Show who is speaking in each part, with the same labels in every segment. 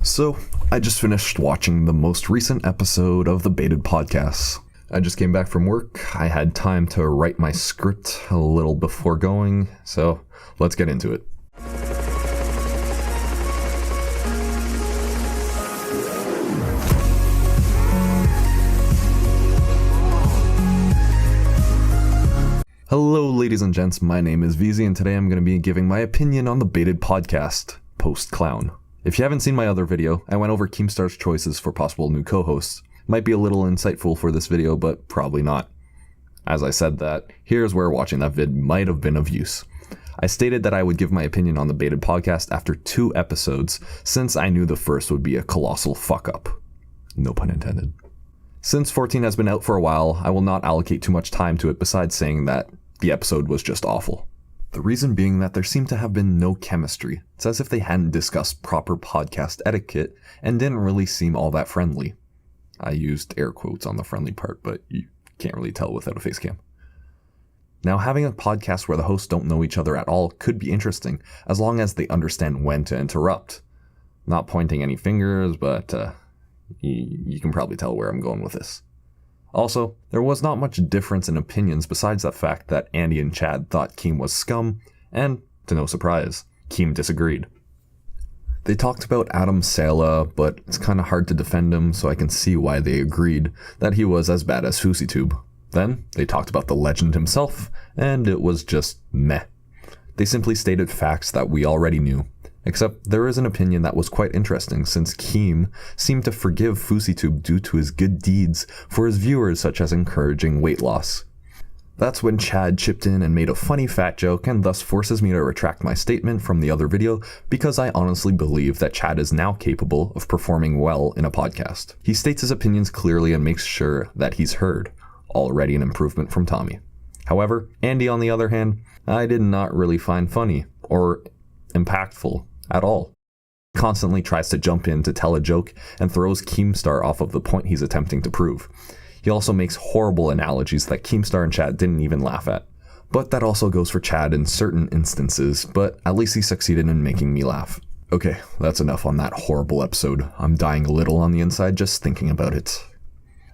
Speaker 1: So, I just finished watching the most recent episode of the Baited podcast. I just came back from work. I had time to write my script a little before going, so let's get into it. Hello ladies and gents, my name is Veezee and today I'm going to be giving my opinion on the Baited podcast, post-clown. If you haven't seen my other video, I went over Keemstar's choices for possible new co-hosts. Might be a little insightful for this video, but probably not. As I said that, here's where watching that vid might have been of use. I stated that I would give my opinion on the Baited podcast after 2 episodes, since I knew the first would be a colossal fuck-up. No pun intended. Since 14 has been out for a while, I will not allocate too much time to it besides saying that the episode was just awful. The reason being that there seemed to have been no chemistry. It's as if they hadn't discussed proper podcast etiquette and didn't really seem all that friendly. I used air quotes on the friendly part, but you can't really tell without a face cam. Now, having a podcast where the hosts don't know each other at all could be interesting, as long as they understand when to interrupt. Not pointing any fingers, but you can probably tell where I'm going with this. Also, there was not much difference in opinions besides the fact that Andy and Chad thought Keem was scum, and, to no surprise, Keem disagreed. They talked about Adam Sala, but it's kinda hard to defend him, so I can see why they agreed that he was as bad as FouseyTube. Then, they talked about the legend himself, and it was just meh. They simply stated facts that we already knew. Except there is an opinion that was quite interesting since Keem seemed to forgive FouseyTube due to his good deeds for his viewers, such as encouraging weight loss. That's when Chad chipped in and made a funny fat joke and thus forces me to retract my statement from the other video because I honestly believe that Chad is now capable of performing well in a podcast. He states his opinions clearly and makes sure that he's heard, already an improvement from Tommy. However, Andy on the other hand, I did not really find funny or impactful at all. He constantly tries to jump in to tell a joke and throws Keemstar off of the point he's attempting to prove. He also makes horrible analogies that Keemstar and Chad didn't even laugh at. But that also goes for Chad in certain instances, but at least he succeeded in making me laugh. Okay, that's enough on that horrible episode. I'm dying a little on the inside just thinking about it.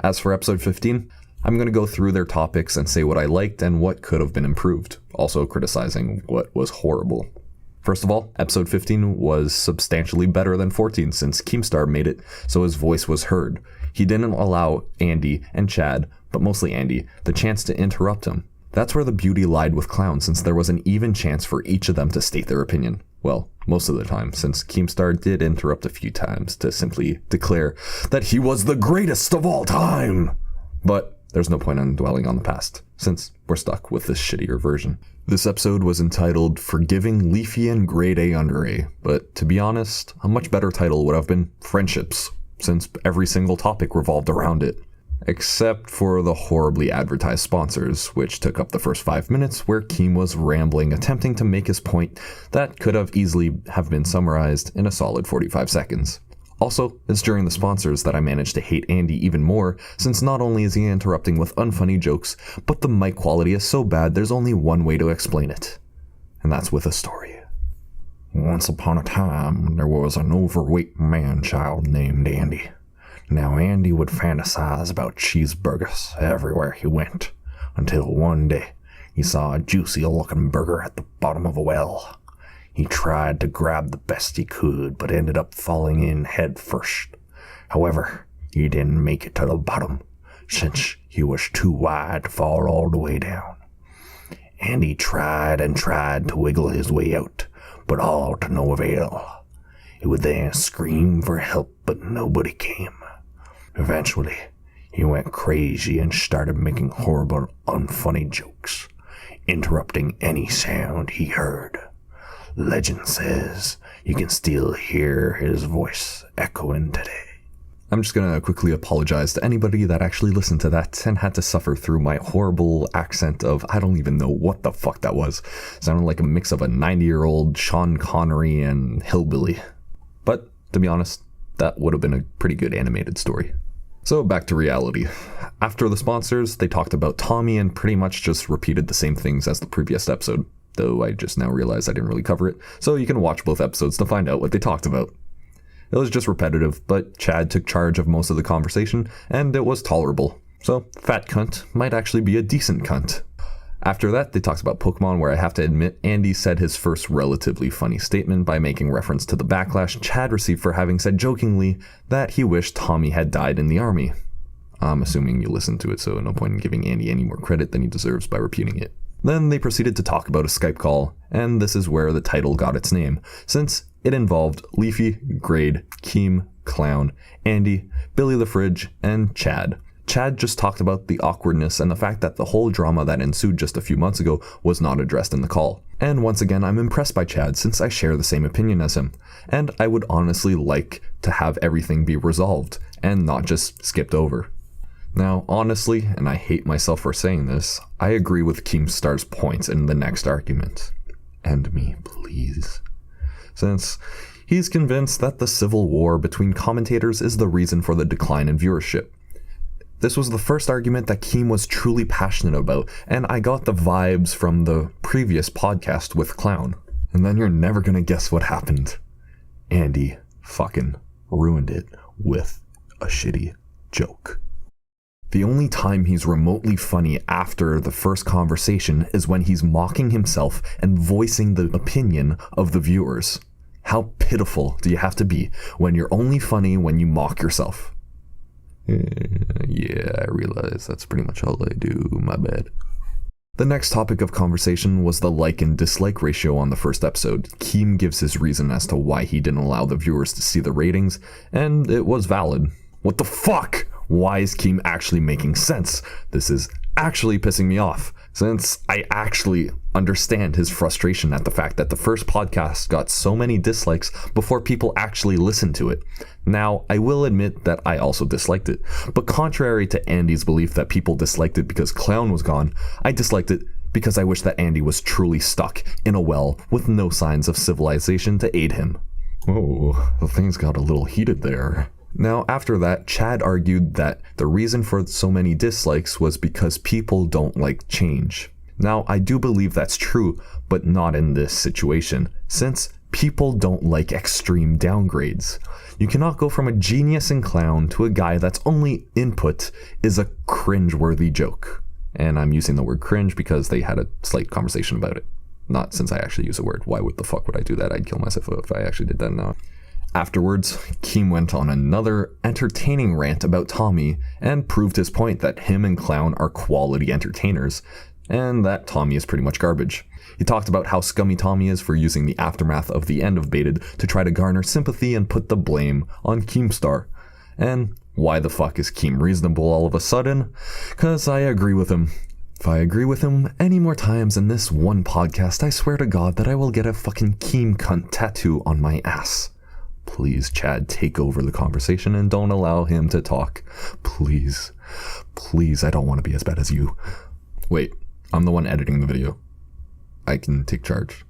Speaker 1: As for episode 15, I'm going to go through their topics and say what I liked and what could have been improved, also criticizing what was horrible. First of all, episode 15 was substantially better than 14 since Keemstar made it so his voice was heard. He didn't allow Andy and Chad, but mostly Andy, the chance to interrupt him. That's where the beauty lied with Clown since there was an even chance for each of them to state their opinion. Well, most of the time, since Keemstar did interrupt a few times to simply declare that he was the greatest of all time. But there's no point in dwelling on the past, since we're stuck with this shittier version. This episode was entitled Forgiving Leafy and Grade A Under A, but to be honest, a much better title would have been Friendships, since every single topic revolved around it. Except for the horribly advertised sponsors, which took up the first 5 minutes where Keem was rambling, attempting to make his point that could have easily have been summarized in a solid 45 seconds. Also, it's during the sponsors that I managed to hate Andy even more, since not only is he interrupting with unfunny jokes, but the mic quality is so bad there's only one way to explain it. And that's with a story. Once upon a time, there was an overweight man-child named Andy. Now Andy would fantasize about cheeseburgers everywhere he went, until one day he saw a juicy-looking burger at the bottom of a well. He tried to grab the best he could, but ended up falling in head first. However, he didn't make it to the bottom, since he was too wide to fall all the way down. Andy tried and tried to wiggle his way out, but all to no avail. He would then scream for help, but nobody came. Eventually, he went crazy and started making horrible, unfunny jokes, interrupting any sound he heard. Legend says you can still hear his voice echoing today. I'm just gonna quickly apologize to anybody that actually listened to that and had to suffer through my horrible accent of I don't even know what the fuck that was. Sounded like a mix of a 90-year-old Sean Connery and hillbilly. But, to be honest, that would have been a pretty good animated story. So back to reality. After the sponsors, they talked about Tommy and pretty much just repeated the same things as the previous episode. Though I just now realized I didn't really cover it, so you can watch both episodes to find out what they talked about. It was just repetitive, but Chad took charge of most of the conversation, and it was tolerable. So, fat cunt might actually be a decent cunt. After that, they talked about Pokemon, where I have to admit Andy said his first relatively funny statement by making reference to the backlash Chad received for having said jokingly that he wished Tommy had died in the army. I'm assuming you listened to it, so no point in giving Andy any more credit than he deserves by repeating it. Then they proceeded to talk about a Skype call, and this is where the title got its name, since it involved Leafy, Grade, Keem, Clown, Andy, Billy the Fridge, and Chad. Chad just talked about the awkwardness and the fact that the whole drama that ensued just a few months ago was not addressed in the call. And once again, I'm impressed by Chad since I share the same opinion as him, and I would honestly like to have everything be resolved and not just skipped over. Now, honestly, and I hate myself for saying this, I agree with Keemstar's points in the next argument. End me, please. Since he's convinced that the civil war between commentators is the reason for the decline in viewership. This was the first argument that Keem was truly passionate about, and I got the vibes from the previous podcast with Clown. And then you're never gonna guess what happened. Andy fucking ruined it with a shitty joke. The only time he's remotely funny after the first conversation is when he's mocking himself and voicing the opinion of the viewers. How pitiful do you have to be when you're only funny when you mock yourself? Yeah, I realize that's pretty much all I do, my bad. The next topic of conversation was the like and dislike ratio on the first episode. Keem gives his reason as to why he didn't allow the viewers to see the ratings, and it was valid. What the fuck? Why is Keem actually making sense? This is actually pissing me off, since I actually understand his frustration at the fact that the first podcast got so many dislikes before people actually listened to it. Now, I will admit that I also disliked it, but contrary to Andy's belief that people disliked it because Clown was gone, I disliked it because I wish that Andy was truly stuck in a well with no signs of civilization to aid him. Oh, the things got a little heated there. Now, after that, Chad argued that the reason for so many dislikes was because people don't like change. Now, I do believe that's true, but not in this situation, since people don't like extreme downgrades. You cannot go from a genius in Clown to a guy that's only input is a cringe-worthy joke. And I'm using the word cringe because they had a slight conversation about it. Not since I actually use a word. Why would the fuck would I do that? I'd kill myself if I actually did that now. Afterwards, Keem went on another entertaining rant about Tommy and proved his point that him and Clown are quality entertainers, and that Tommy is pretty much garbage. He talked about how scummy Tommy is for using the aftermath of the end of Baited to try to garner sympathy and put the blame on Keemstar. And why the fuck is Keem reasonable all of a sudden? 'Cause I agree with him. If I agree with him any more times in this one podcast, I swear to God that I will get a fucking Keem cunt tattoo on my ass. Please, Chad, take over the conversation and don't allow him to talk. Please. Please, I don't want to be as bad as you. Wait, I'm the one editing the video. I can take charge.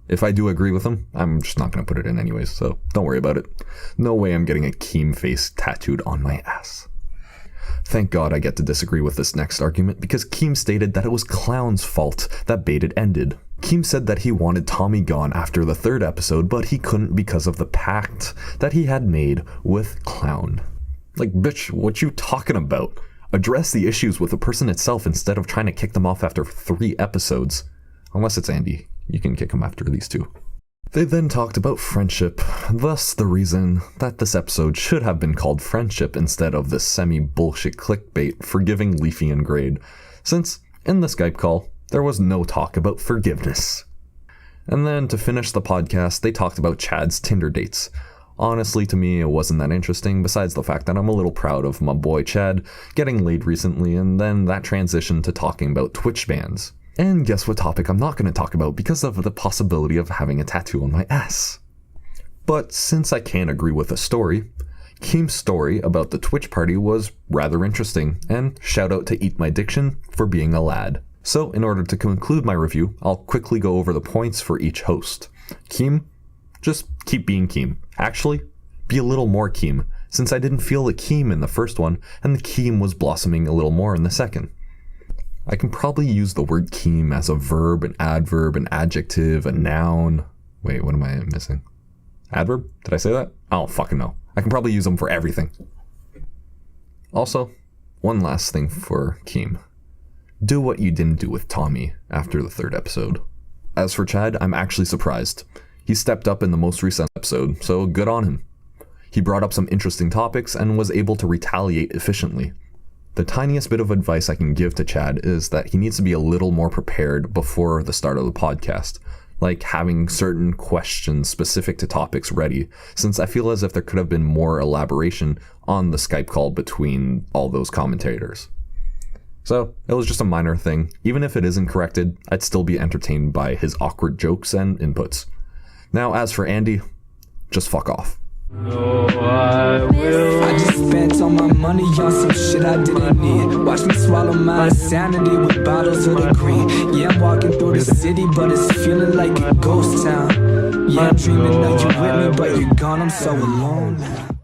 Speaker 1: If I do agree with him, I'm just not going to put it in anyways, so don't worry about it. No way I'm getting a Keem face tattooed on my ass. Thank God I get to disagree with this next argument because Keem stated that it was Clown's fault that Baited ended. Keem said that he wanted Tommy gone after the third episode, but he couldn't because of the pact that he had made with Clown. Like, bitch, what you talking about? Address the issues with the person itself instead of trying to kick them off after 3 episodes. Unless it's Andy. You can kick him after these 2. They then talked about friendship, thus the reason that this episode should have been called Friendship instead of the semi-bullshit clickbait Forgiving Leafy and Grade, since in the Skype call, there was no talk about forgiveness. And then to finish the podcast, they talked about Chad's Tinder dates. Honestly, to me, it wasn't that interesting, besides the fact that I'm a little proud of my boy Chad getting laid recently, and then that transition to talking about Twitch bans. And guess what topic I'm not going to talk about because of the possibility of having a tattoo on my ass. But since I can't agree with a story, Keem's story about the Twitch party was rather interesting, and shout out to Eat My Diction for being a lad. So in order to conclude my review, I'll quickly go over the points for each host. Keem, just keep being Keem. Actually, be a little more Keem, since I didn't feel the Keem in the first one, and the Keem was blossoming a little more in the second. I can probably use the word Keem as a verb, an adverb, an adjective, a noun. Wait, what am I missing? Adverb? Did I say that? I don't fucking know. I can probably use them for everything. Also, one last thing for Keem. Do what you didn't do with Tommy after the 3rd episode. As for Chad, I'm actually surprised. He stepped up in the most recent episode, so good on him. He brought up some interesting topics and was able to retaliate efficiently. The tiniest bit of advice I can give to Chad is that he needs to be a little more prepared before the start of the podcast, like having certain questions specific to topics ready, since I feel as if there could have been more elaboration on the Skype call between all those commentators. So, it was just a minor thing. Even if it isn't corrected, I'd still be entertained by his awkward jokes and inputs. Now, as for Andy, just fuck off.
Speaker 2: No, I just spent all my money on some shit I didn't need. Watch me swallow my insanity with bottles of the green. Yeah, I'm walking through the city, but it's feeling like a ghost town. Yeah, I'm dreaming of you with me, but you're gone, I'm so alone now.